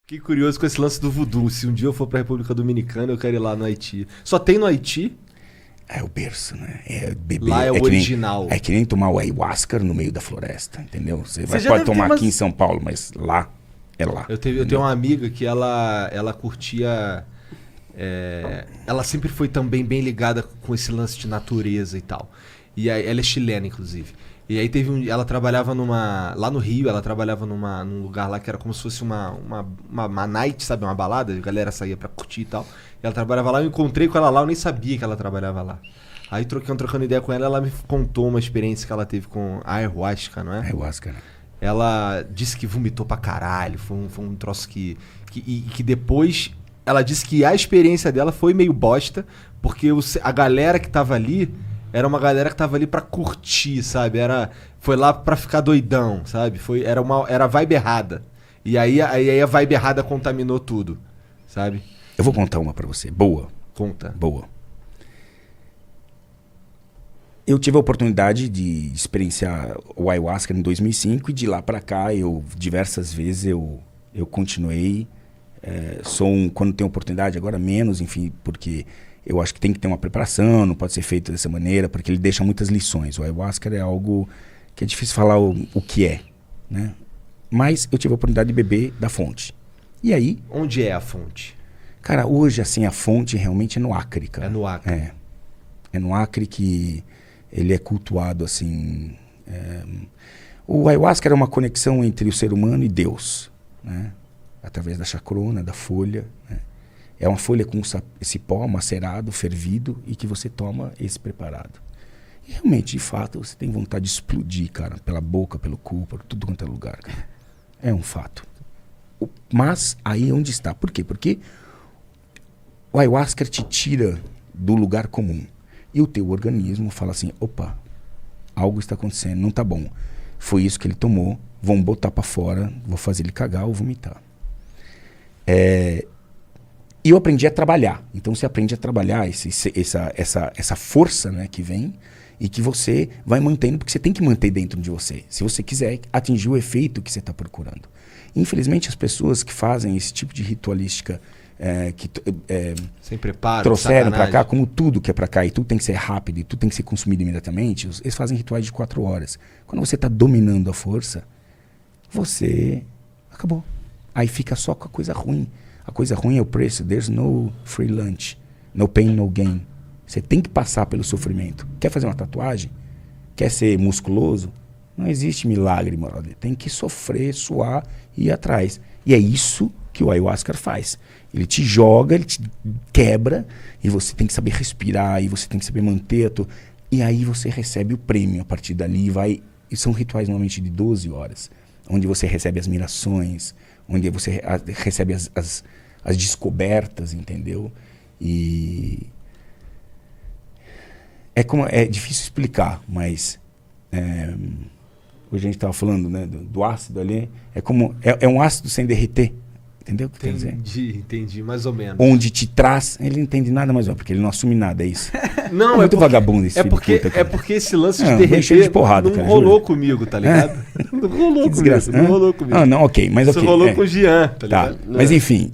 Fiquei curioso com esse lance do voodoo. Se um dia eu for pra República Dominicana, eu quero ir lá no Haiti. Só tem no Haiti? É o berço, né? É beber. Lá é o original. É que nem tomar o ayahuasca no meio da floresta, entendeu? Você já pode deve tomar ter aqui em São Paulo, mas lá é lá. Eu tenho uma amiga que ela curtia... ela sempre foi também bem ligada com esse lance de natureza e tal. E aí, ela é chilena, inclusive. E aí ela trabalhava lá no Rio, ela trabalhava num lugar lá que era como se fosse uma night, sabe? Uma balada, a galera saía pra curtir e tal. E ela trabalhava lá, eu encontrei com ela lá, eu nem sabia que ela trabalhava lá. Aí trocando ideia com ela, ela me contou uma experiência que ela teve com a ayahuasca, não é? Ayahuasca, né? Ela disse que vomitou pra caralho, foi um troço que depois... Ela disse que a experiência dela foi meio bosta, porque a galera que tava ali era uma galera que tava ali pra curtir, sabe? Foi lá pra ficar doidão, sabe? Era a vibe errada. E aí a vibe errada contaminou tudo, sabe? Eu vou contar uma pra você. Boa. Conta. Boa. Eu tive a oportunidade de experienciar o ayahuasca em 2005 e de lá pra cá, diversas vezes eu continuei. Quando tenho oportunidade, agora menos, enfim, porque eu acho que tem que ter uma preparação, não pode ser feito dessa maneira, porque ele deixa muitas lições. O ayahuasca é algo que é difícil falar o que é, né? Mas eu tive a oportunidade de beber da fonte. E aí... Onde é a fonte? Cara, hoje, assim, a fonte realmente é no Acre, cara. É no Acre. É no Acre que ele é cultuado, assim... O ayahuasca era uma conexão entre o ser humano e Deus, né? Através da chacrona, da folha, né? É uma folha com esse pó macerado, fervido, e que você toma esse preparado. E realmente, de fato, você tem vontade de explodir, cara, pela boca, pelo cu, por tudo quanto é lugar, cara. É um fato. Mas aí onde está? Por quê? Porque o ayahuasca te tira do lugar comum. E o teu organismo fala assim, opa, algo está acontecendo, não tá bom. Foi isso que ele tomou, vão botar para fora, vou fazer ele cagar ou vomitar. E eu aprendi a trabalhar. Então você aprende a trabalhar essa força, né, que vem e que você vai mantendo, porque você tem que manter dentro de você, se você quiser atingir o efeito que você está procurando. Infelizmente, as pessoas que fazem esse tipo de ritualística sem preparo, trouxeram para cá, como tudo que é para cá, e tudo tem que ser rápido, e tudo tem que ser consumido imediatamente, eles fazem rituais de 4 horas. Quando você está dominando a força, você acabou. Aí fica só com a coisa ruim. A coisa ruim é o preço. There's no free lunch. No pain, no gain. Você tem que passar pelo sofrimento. Quer fazer uma tatuagem? Quer ser musculoso? Não existe milagre, brother. Tem que sofrer, suar e ir atrás. E é isso que o ayahuasca faz. Ele te joga, ele te quebra, e você tem que saber respirar, e você tem que saber manter e aí você recebe o prêmio a partir dali. E são rituais normalmente de 12 horas, onde você recebe as mirações, onde você recebe as descobertas, entendeu? E é difícil explicar, mas hoje a gente estava falando, né, do ácido ali, é um ácido sem derreter, entendeu o que quer dizer? Entendi, mais ou menos. Onde te traz, ele não entende nada mais, porque ele não assume nada, é isso. Não, é muito vagabundo esse filho de puta, é porque esse lance de derreter de porrada, não cara, rolou juro. comigo, tá ligado? Não rolou comigo, não rolou comigo. Não, ok, mas isso ok. rolou com o Jean, tá ligado? Mas enfim,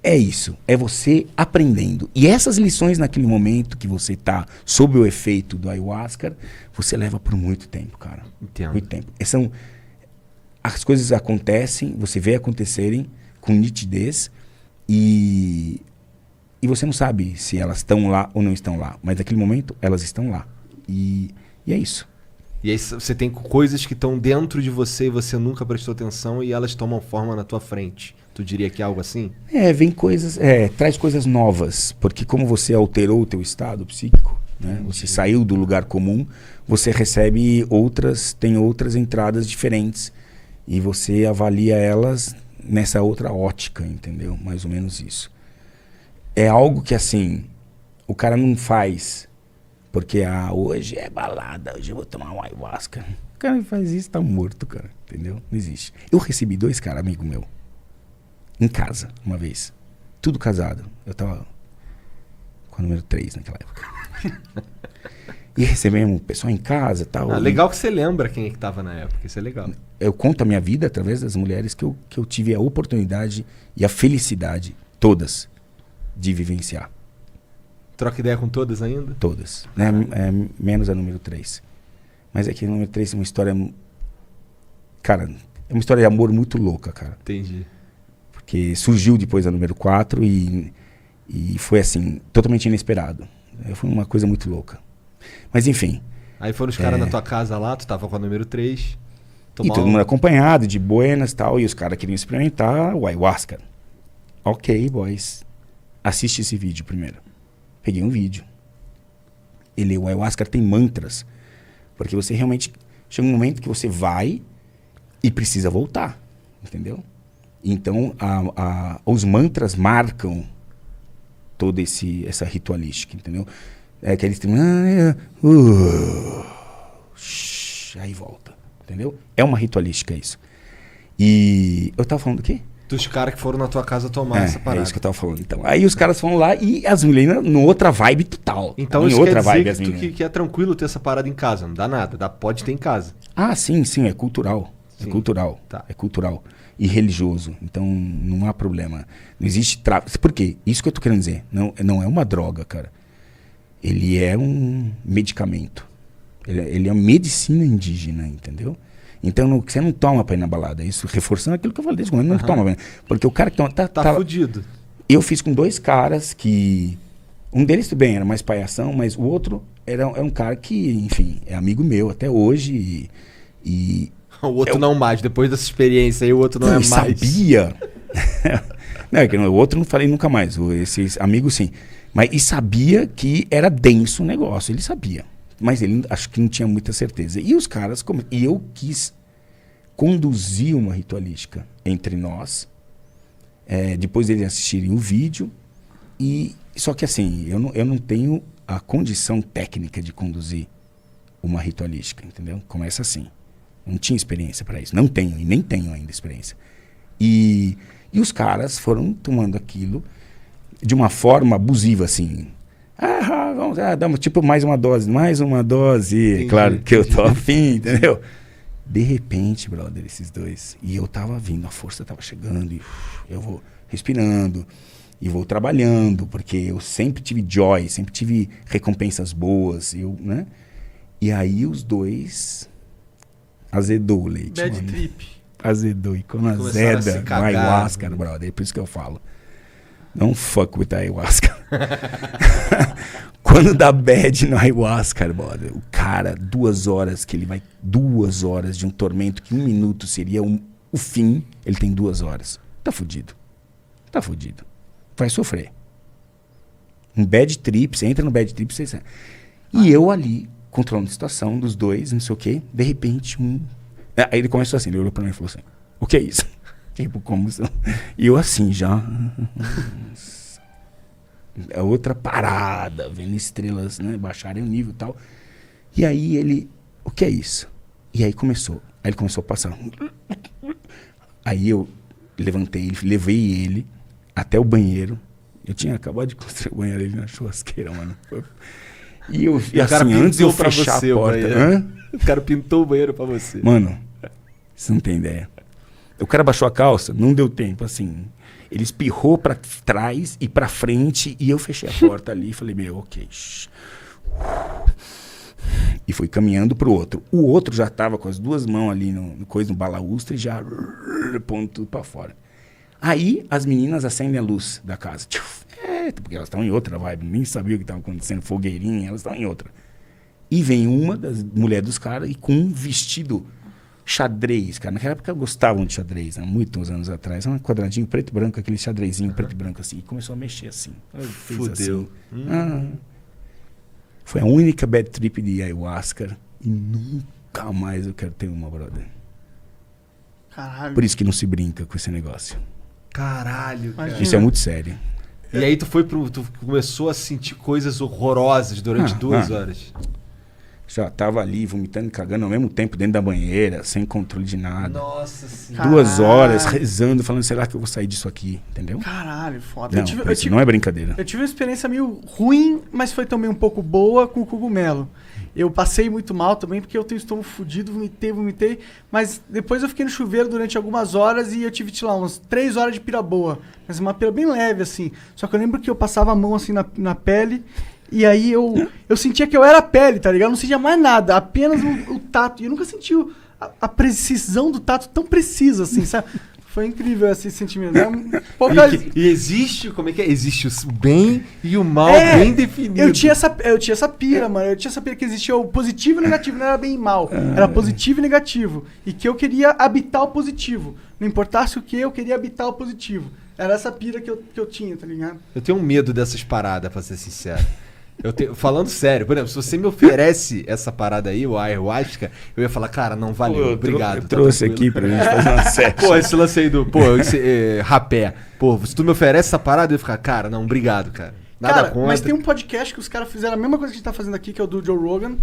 é isso. É você aprendendo. E essas lições naquele momento que você tá sob o efeito do ayahuasca, você leva por muito tempo, cara. Entendo. Muito tempo. As coisas acontecem, você vê acontecerem com nitidez e você não sabe se elas estão lá ou não estão lá. Mas naquele momento, elas estão lá. E é isso. E aí você tem coisas que estão dentro de você e você nunca prestou atenção e elas tomam forma na tua frente. Tu diria que é algo assim? Vem coisas, traz coisas novas, porque como você alterou o teu estado psíquico, né? Você saiu do lugar comum, você recebe tem outras entradas diferentes e você avalia elas nessa outra ótica, entendeu? Mais ou menos isso. É algo que, assim, o cara não faz porque, hoje é balada, hoje eu vou tomar um ayahuasca. O cara que faz isso tá morto, cara, entendeu? Não existe. Eu recebi 2 caras, amigo meu, em casa, uma vez. Tudo casado. Eu tava com o número 3 naquela época. E recebemos o pessoal em casa e tal. Legal que você lembra quem é que tava na época, isso é legal. Eu conto a minha vida através das mulheres que eu tive a oportunidade e a felicidade, todas, de vivenciar. Troca ideia com todas ainda? Todas. Né? Menos a número 3. Mas é que a número 3 é uma história... Cara, é uma história de amor muito louca, cara. Entendi. Porque surgiu depois da número 4 e foi assim, totalmente inesperado. Foi uma coisa muito louca. Mas enfim. Aí foram os caras na tua casa lá, tu tava com a número 3. E todo mundo acompanhado, de buenas e tal. E os caras queriam experimentar o ayahuasca. Ok, boys. Assiste esse vídeo primeiro. Peguei um vídeo. O ayahuasca tem mantras. Porque você realmente... Chega um momento que você vai e precisa voltar. Entendeu? Então, os mantras marcam toda essa ritualística, entendeu? É que eles têm... aí volta, entendeu? É uma ritualística isso. E eu tava falando do quê? Dos caras que foram na tua casa tomar essa parada. É isso que eu tava falando. Então, aí os caras foram lá e as mulheres no outra vibe total. Então isso outra quer dizer que é tranquilo ter essa parada em casa, não dá nada, pode ter em casa. Ah, sim, é cultural. Sim. É cultural, tá. É cultural. E religioso. Então, não há problema. Não existe tráfico. Por quê? Isso que eu tô querendo dizer. Não é uma droga, cara. Ele é um medicamento. Ele é uma medicina indígena, entendeu? Então, você não toma pra ir na balada. Isso reforçando aquilo que eu falei desde quando. Não toma pra ir. Porque o cara que tá fudido. Eu fiz com 2 caras que... Um deles, tudo bem, era mais palhação, mas o outro era um cara que, enfim, é amigo meu até hoje e o outro não mais, depois dessa experiência aí, o outro não é mais. Sabia. Não, é que o outro não falei nunca mais. Esse amigo, sim. Mas e sabia que era denso o negócio. Ele sabia. Mas ele acho que não tinha muita certeza. E os caras... E eu quis conduzir uma ritualística entre nós. Depois deles assistirem o vídeo. Só que assim, eu não tenho a condição técnica de conduzir uma ritualística, entendeu? Começa assim. Não tinha experiência para isso. Não tenho, e nem tenho ainda experiência. E os caras foram tomando aquilo de uma forma abusiva, assim. Vamos dar tipo mais uma dose. Entendi, claro que eu tô afim, entendeu? De repente, brother, esses dois. E eu tava vindo, a força tava chegando, e eu vou respirando, e vou trabalhando, porque eu sempre tive joy, sempre tive recompensas boas, né? E aí os dois... Azedou o leite. Bad trip. Azedou. E quando azeda no ayahuasca, brother, é por isso que eu falo. Não fuck with ayahuasca. Quando dá bad no ayahuasca, brother, o cara, 2 horas, que ele vai... 2 horas de um tormento que 1 minuto seria o fim, ele tem 2 horas. Tá fudido. Vai sofrer. Um bad trip, você entra no bad trip, você... E eu ali... controlando a situação dos dois, não sei o quê. De repente, aí ele começou assim, ele olhou pra mim e falou assim, o que é isso? Tipo, como... E eu assim, já... É outra parada, vendo estrelas, né? Baixarem o nível e tal. E aí ele... O que é isso? E aí começou. Aí ele começou a passar. Aí eu levantei, levei ele até o banheiro. Eu tinha acabado de construir o banheiro ali na churrasqueira, mano. E eu vi assim, antes de eu fechar a porta... O cara pintou o banheiro pra você. Mano, você não tem ideia. O cara baixou a calça, não deu tempo, assim. Ele espirrou pra trás e pra frente e eu fechei a porta ali e falei, ok. E fui caminhando pro outro. O outro já tava com as 2 mãos ali no balaústre e já pondo tudo pra fora. Aí as meninas acendem a luz da casa. Porque elas estão em outra vibe, nem sabia o que estava acontecendo, fogueirinha, elas estão em outra. E vem uma das mulheres dos caras e com um vestido xadrez, cara. Naquela época gostavam de xadrez, né? Muitos anos atrás. Um quadradinho preto e branco, aquele xadrezinho preto e branco assim. E começou a mexer assim. Fudeu. Assim. Foi a única bad trip de ayahuasca e nunca mais eu quero ter uma, brother. Caralho. Por isso que não se brinca com esse negócio. Caralho, cara. Isso é muito sério. E aí tu começou a sentir coisas horrorosas durante 2 horas. Já tava ali vomitando e cagando ao mesmo tempo dentro da banheira, sem controle de nada. Nossa senhora. 2 horas rezando, falando, será que eu vou sair disso aqui? Entendeu? Caralho, foda. Não é brincadeira. Eu tive uma experiência meio ruim, mas foi também um pouco boa com o cogumelo. Eu passei muito mal também, porque eu tenho estômago fudido, vomitei. Mas depois eu fiquei no chuveiro durante algumas horas e eu tive, sei lá, umas 3 horas de pira boa. Mas uma pira bem leve, assim. Só que eu lembro que eu passava a mão, assim, na pele. E aí eu sentia que eu era a pele, tá ligado? Eu não sentia mais nada, apenas o tato. E eu nunca senti a precisão do tato tão precisa, assim, sabe? Foi incrível esse sentimento. E existe, como é que é? Existe o bem e o mal bem definido. Eu tinha essa pira, mano. Eu tinha essa pira que existia o positivo e o negativo, não era bem e mal. Era positivo e negativo. E que eu queria habitar o positivo. Não importasse o que, eu queria habitar o positivo. Era essa pira que eu tinha, tá ligado? Eu tenho um medo dessas paradas, pra ser sincero. Falando sério, por exemplo, se você me oferece essa parada aí, o ayahuasca, eu ia falar, cara, não valeu, obrigado. Eu trouxe aqui pra gente fazer uma session. Pô, esse lance aí rapé. Pô, se tu me oferece essa parada, eu ia ficar, cara, não, obrigado, cara. Nada contra. Mas tem um podcast que os caras fizeram a mesma coisa que a gente tá fazendo aqui, que é o do Joe Rogan,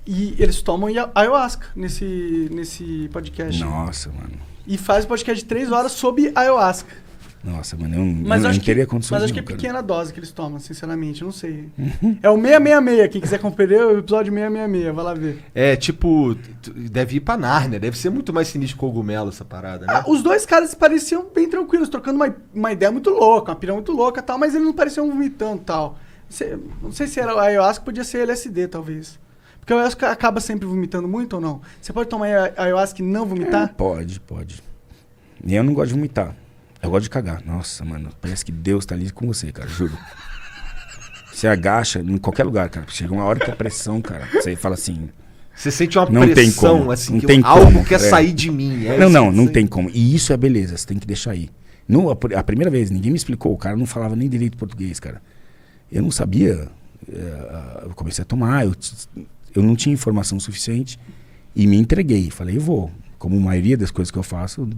e eles tomam ayahuasca nesse podcast. Nossa, mano. E faz um podcast de 3 horas sobre ayahuasca. Nossa, mano, eu não teria condições. Mas acho que é pequena dose que eles tomam, sinceramente, eu não sei. É o 666, quem quiser conferir, é o episódio 666, vai lá ver. É, tipo, deve ir pra Nárnia, deve ser muito mais sinistro que cogumelo essa parada, né? Os dois caras pareciam bem tranquilos, trocando uma ideia muito louca, uma pira muito louca e tal, mas eles não pareciam vomitando e tal. Não sei se era o ayahuasca, podia ser LSD, talvez. Porque o ayahuasca acaba sempre vomitando muito ou não? Você pode tomar ayahuasca e não vomitar? Pode. Eu não gosto de vomitar. Eu gosto de cagar. Nossa, mano, parece que Deus tá ali com você, cara, juro. Você agacha em qualquer lugar, cara. Chega uma hora que a pressão, cara, você fala assim... Você sente uma não pressão, tem como, assim, não que tem algo como, quer sair de mim. Não tem como. E isso é beleza, você tem que deixar aí. A primeira vez, ninguém me explicou, o cara não falava nem direito português, cara. Eu não sabia, eu comecei a tomar, eu não tinha informação suficiente e me entreguei. Falei, eu vou. Como a maioria das coisas que eu faço,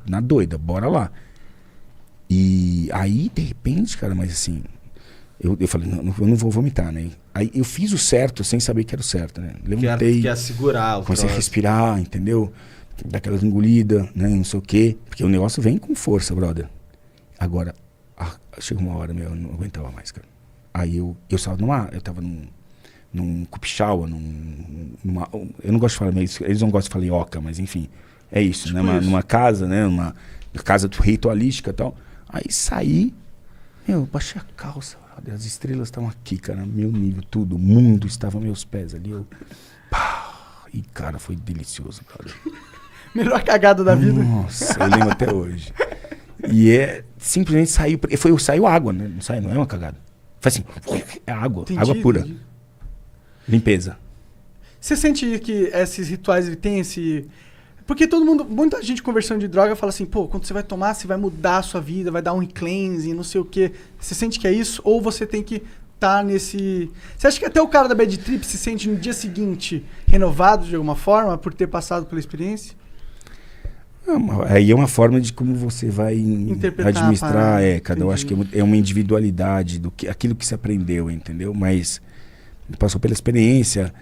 na doida, bora lá. E aí, de repente, cara, mas assim, eu falei, não, eu não vou vomitar, né? Aí eu fiz o certo sem saber que era o certo, né? Levantei, que é segurar o comecei a respirar, entendeu? Dar aquelas engolidas, né? Não sei o quê. Porque o negócio vem com força, brother. Agora, chegou uma hora, eu não aguentava mais, cara. Aí eu tava num cupichaua, eu não gosto de falar, eles não gostam de falar oca, mas enfim, é isso, tipo, né? Numa casa, né? Uma casa ritualística e tal. Aí saí, baixei a calça, brother, as estrelas estavam aqui, cara, meu nível, tudo, o mundo estava aos meus pés ali, e cara, foi delicioso, brother. Melhor cagada da vida. Nossa, eu lembro até hoje. E simplesmente saiu água, né? Não é uma cagada. Foi assim, é água, água pura. Entendi. Limpeza. Você sente que esses rituais têm esse... Porque muita gente conversando de droga fala assim, pô, quando você vai tomar, você vai mudar a sua vida, vai dar um cleansing, não sei o quê. Você sente que é isso? Ou você tem que estar nesse... Você acha que até o cara da bad trip se sente no dia seguinte renovado de alguma forma por ter passado pela experiência? Aí é uma forma de como você vai administrar, eu acho que é uma individualidade aquilo que se aprendeu, entendeu? Mas passou pela experiência.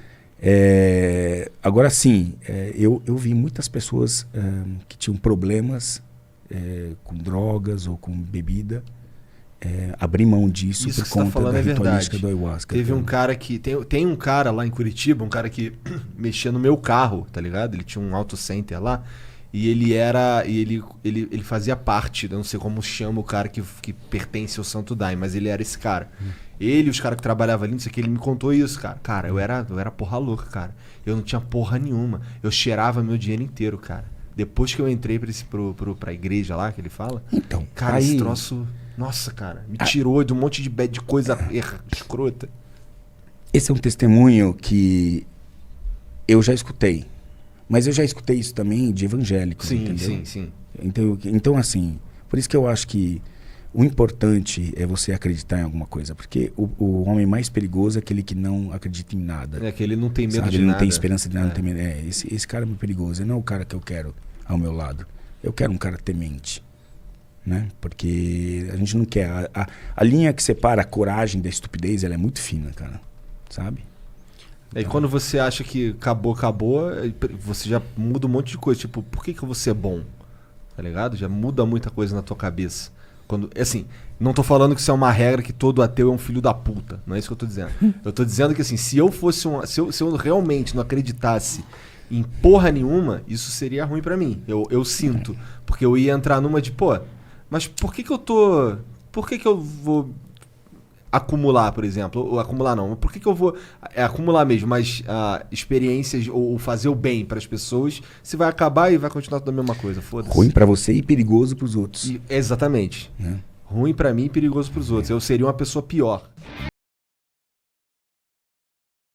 Agora sim, eu vi muitas pessoas que tinham problemas com drogas ou com bebida, abrir mão disso por conta da ritualística do ayahuasca. Teve um cara que... Tem um cara lá em Curitiba, um cara que mexia no meu carro, tá ligado? Ele tinha um auto center lá. E ele fazia parte, eu não sei como chama o cara que pertence ao Santo Daime, mas ele era esse cara. Ele e os caras que trabalhavam ali, não sei o que, ele me contou isso, cara. Cara, eu era porra louca, cara. Eu não tinha porra nenhuma. Eu cheirava meu dinheiro inteiro, cara. Depois que eu entrei pra igreja lá, que ele fala. Então, cara, esse troço... Nossa, cara, me tirou de um monte de coisa escrota. Esse é um testemunho que eu já escutei. Mas eu já escutei isso também de evangélico, entendeu? Sim. Então, assim, por isso que eu acho que o importante é você acreditar em alguma coisa. Porque o homem mais perigoso é aquele que não acredita em nada. É que ele não tem medo de nada. Ele não tem esperança de nada. Não tem medo. Esse cara é muito perigoso. Ele não é o cara que eu quero ao meu lado. Eu quero um cara temente. Né? Porque a gente não quer... A linha que separa a coragem da estupidez, ela é muito fina, cara. Sabe? E quando você acha que acabou, você já muda um monte de coisa. Tipo, por que eu vou ser bom? Tá ligado? Já muda muita coisa na tua cabeça. Quando, assim, não tô falando que isso é uma regra que todo ateu é um filho da puta. Não é isso que eu tô dizendo. Eu tô dizendo que, assim, se eu fosse se eu realmente não acreditasse em porra nenhuma, isso seria ruim pra mim. Eu sinto. Porque eu ia entrar numa de, pô, mas por que que eu vou acumular, por exemplo? Ou acumular não. Por que eu vou acumular mesmo, mas experiências ou fazer o bem para as pessoas, se vai acabar e vai continuar tudo a mesma coisa? Foda-se. Ruim pra você e perigoso pros outros. Exatamente. Né? Ruim pra mim e perigoso pros outros. Eu seria uma pessoa pior.